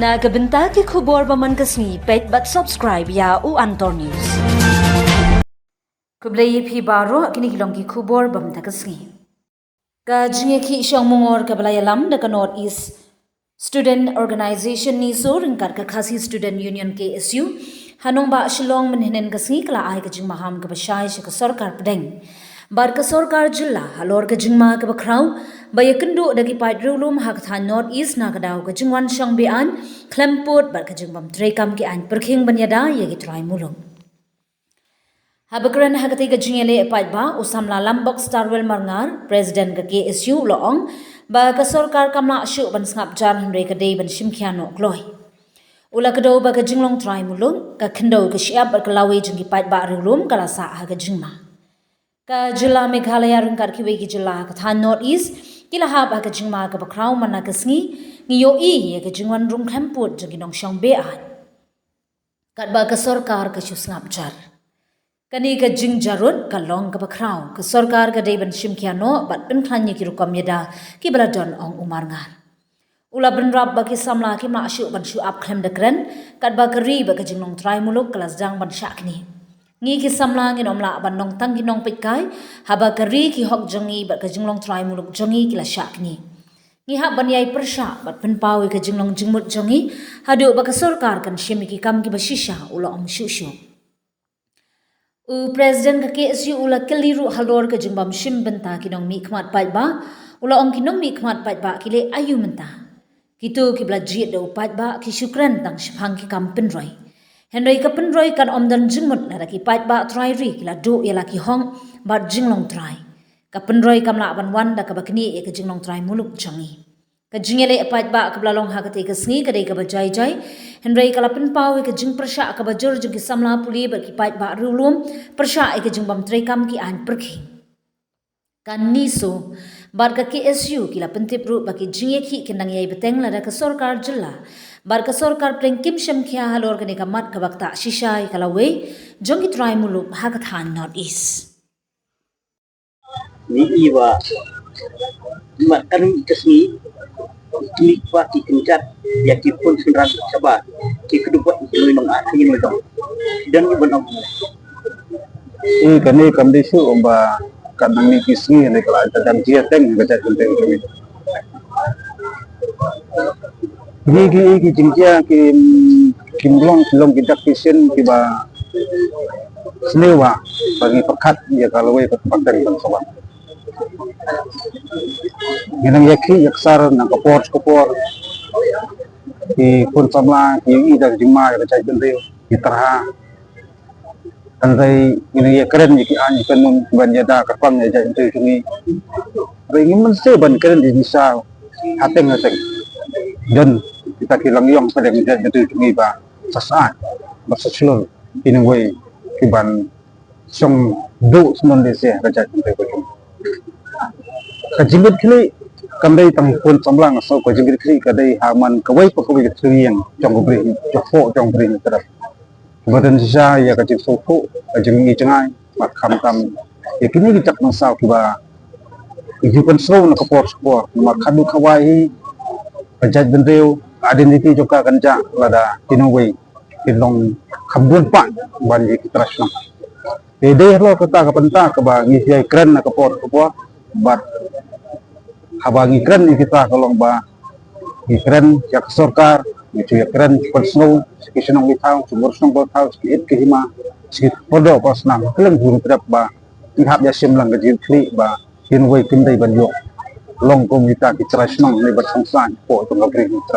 Na kabenta ki khubor baman kasni pet but subscribe ya u Antor News. Kublai phi baro kini kilong ki khubor bam ta kasni. Ka jinge ki shong mongor ka balaya lam da ka North East Student Organization ni so ringkar ka Khasi Student Union KSU hanong ba shilong menhenen kasni kala ai ka jing maham ka bashai shi ka sarkar pedeng. Bar ka sarkar jilla halor ka jingma ka bakraw bayakendo dagi paidrulum hak tha North East na kadaw ka jingwan shang bean klempot bar ka jingbam trekam ki an perkhing banyada yegi try mulung. Habakran hagati ka jingele paidba usamla lambok starwell marngar president ka KSU loong ba ka sarkar kamla shu ban ngap jan hre ka dei ban shimkhiano kloi. Ula kadaw ba ka jinglong try mulung ka khendo ka shiap bar ka lawe jingi paidba rulum kala sa ha ka jingma. Ka jilla Meghalaya ringkar kiwe ki jilla ka than North East kila ha ba ka jingma ka bakraw mana ka sngi ngiyo i ka jingwan rung klemput jingi nong shang bean kat ba ka sarkar ka shus ngap jar kani ka jing jarut ka long ka bakraw ka sarkar ka dei ban shimkhiano bat pen khlan ki rukam yada ki baladon ong umar ngar ula ben rab ba ki samla ki ma shu ban shu ap khlem dekren kat ba ka ri ba ka jinglong try muluk kelas jang ban shakni ngi ki samlang in omla ban nong tang ki nong pitkai haba kari ki hok jongi bat ka jinglong try muluk jongi kila shakni ngi ha ban yai persha bat pen pawi ka jinglong jingmut jongi hadu ba ka sarkar kan shimi ki kam ki bashisha ula om shushu u president ka KSU ula keliru halor ka jingbam shim benta ki nong mi khmat pai ba ula om ki nong mi khmat pai ba ki le ayu menta kitu ki bla jit do pai ba ki shukran tang shphang ki kam pen roi Henry ka penroi kan omdan jingmut la ki pait ba try ri la do ya la ki hong bar jinglong try ka penroi kam la ban wan da ka bakni e ka jinglong try muluk jangi ka jingele pait ba ka blalong ha ka te ka sngi ka dei ka bajai jai Henry ka la pen paw ka jing prasha ka bajur jing ki samla puli ba ki pait ba rulum prasha e ka jingbam trekam ki an perkhi kan niso bar ka KSU ki la pentip ru ba ki jinge ki kinang yai beteng la da ka sarkar jilla bar ka sarkar preng kim shem khia halor ka ne ka mat ka bakta shishai kalawe jongi try muluk ha ka than North East ni iwa makan kesni ni pa ki kencat ya ki pun sunran saba ki kedua ni mang akhir ni dong dan ni benong kani kamdisu omba kadang kisni ni kala tadam dia teng baca tentang kami Gigi jingja kimblong kita kisen kiba senewa bagi pekat ya kalau we pekat dari sobat. Ginang yaki yaksar nang kopor di pun samla ki ida jima ya cai bendeu gitarha andai ini ya keren yaki an penun banjada kapang ya cai bendeu sini. Ringin mense ban keren di bisa hateng dan kita kilang yang pada menjadi betul tungi ba sasaat bersesulur inaway kiban song do semon desa kerja sampai pun kajingit kili kamdai tang pun samlang so kajingit kili kadai haman kawai pakawai kiriang jong beri jofo jong beri terap badan sisa ya kajing sofo kajing cengai makam kam ya kini kita masau kiba hidupan slow na kapor makadu kawai Pajat bendeu identiti juga kanca lada tinaway tilong kabun pa banji kitrasno ede lo kata kapenta kaba ngisi kren na kapor bat habangi kren kita kalong ba kren yak sarkar itu ya kren persno kisenong witau sumur song botau sikit kehima sikit podo pasnam kelem guru terap ba ihap yasim lang gajil ba tinaway kindai banyo long kong kita kitrasno ni bersangsan po to ngabri kita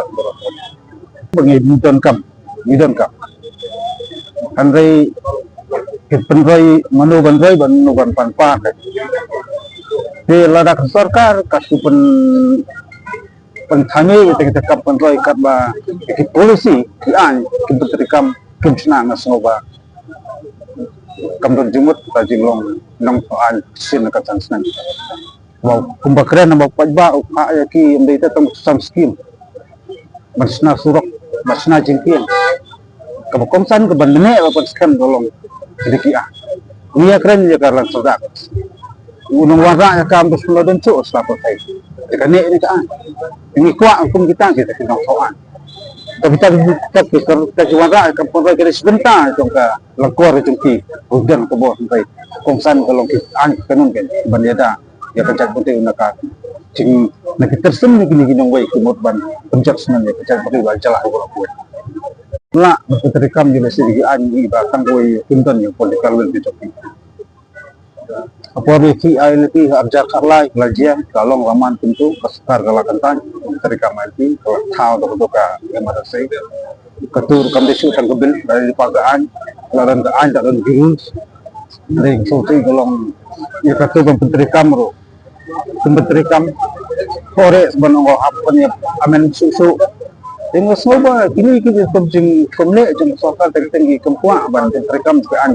bangi bidon kam andai penroi manu ban panpa de ladak sarkar kasu penthame kita kap penroi kat ba ki polisi ki an ki betrikam kimsna ngasoba kam don jumut ta jinglong nong soal sin ka chansnan wow kumbakren na pagba o kaya ki amday ta tong sam scheme masna surok masna jingkian kabakomsan ka bandene ba pagskam dolong sediki niya kren ya karlan sodak unong wara ya kampus melodon cu selapa tay jika ne ni ka ini kuat hukum kita kinong soan tapi kita juara kampung rai kita sebentar jongka langkor jongki hujan ke bawah sampai kongsan kalau kita kanun kan bandada ya kacak putih unaka cing nak tersem gini nong wei kumut ban pencak senan ya kacak putih bacalah ko ko la berterikam juga segi anji bahkan wei kunton yang politikal lebih coki apa beki ILP arja karlai lajian kalong laman tentu kasar kalakantan terikam ILP kalau tahu doka yang ada saya ketur kamdesu kan kebil dari pagaan laran ke anja dan girus dari sauti kalong ya ketur penterikam ro penterikam sore sebenarnya apa nih amen susu dengan soba kini kita penting komle jeng sokal tinggi kempuak ban penterikam sekian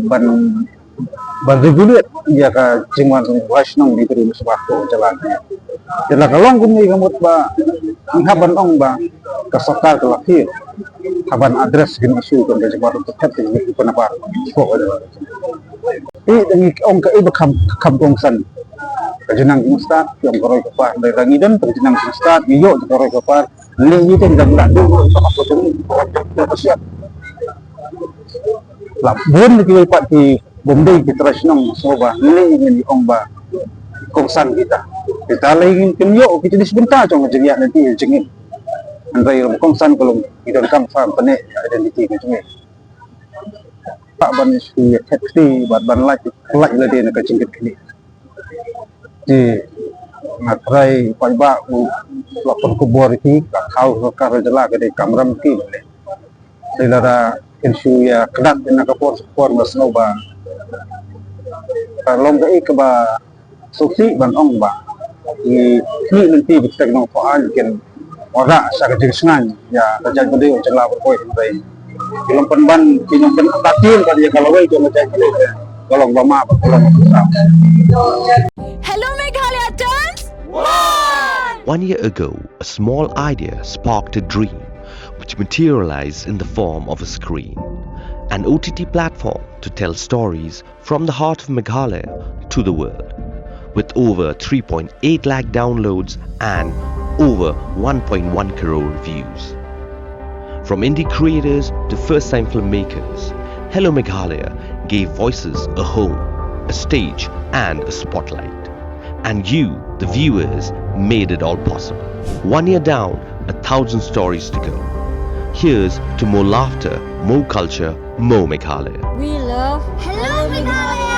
ban reguler dia ka cingwan was nong di terus waktu jalan jadi kalau kami kamut ba haban ong ba kasokal ke lahir haban adres gini isu kan jadi baru tetap di penapa kok dengan ong ke ibu kampungsan kajenang ustad yang koroi kepar dari rangidan kajenang ustad iyo koroi kepar lini itu tidak beradu sama potong siap lah bun di pak di Bombay kita rasional soba nilai ingin diomba kongsan kita lagi ingin kita di sebentar cuma jengya nanti jengin antara yang kongsan kalau kita rekam faham penek identiti kita pak ban isu taxi ban lagi lagi nak jengkit kini di matrai paiba lapor kubur ini kau kerja jelas dari kamera mungkin selara isu ya kedat nak kapor masnoba kalau nggak ikba suksi ban ong ba ni nanti kita nong soal kan orang saya kerja senang ya kerja gede macam lah berkoi sampai film penban film pen takil kan ya kalau itu macam itu kalau mama kalau Hello Meghalaya turns 1 year ago, a small idea sparked a dream which materialized in the form of a screen, an OTT platform to tell stories from the heart of Meghalaya to the world. With over 3.8 lakh downloads and over 1.1 crore views. From indie creators to first-time filmmakers, Hello Meghalaya gave voices a home, a stage and a spotlight. And you, the viewers, made it all possible. 1 year down, 1,000 stories to go. Here's to more laughter, more culture, more Meghalaya. We love Hello Meghalaya.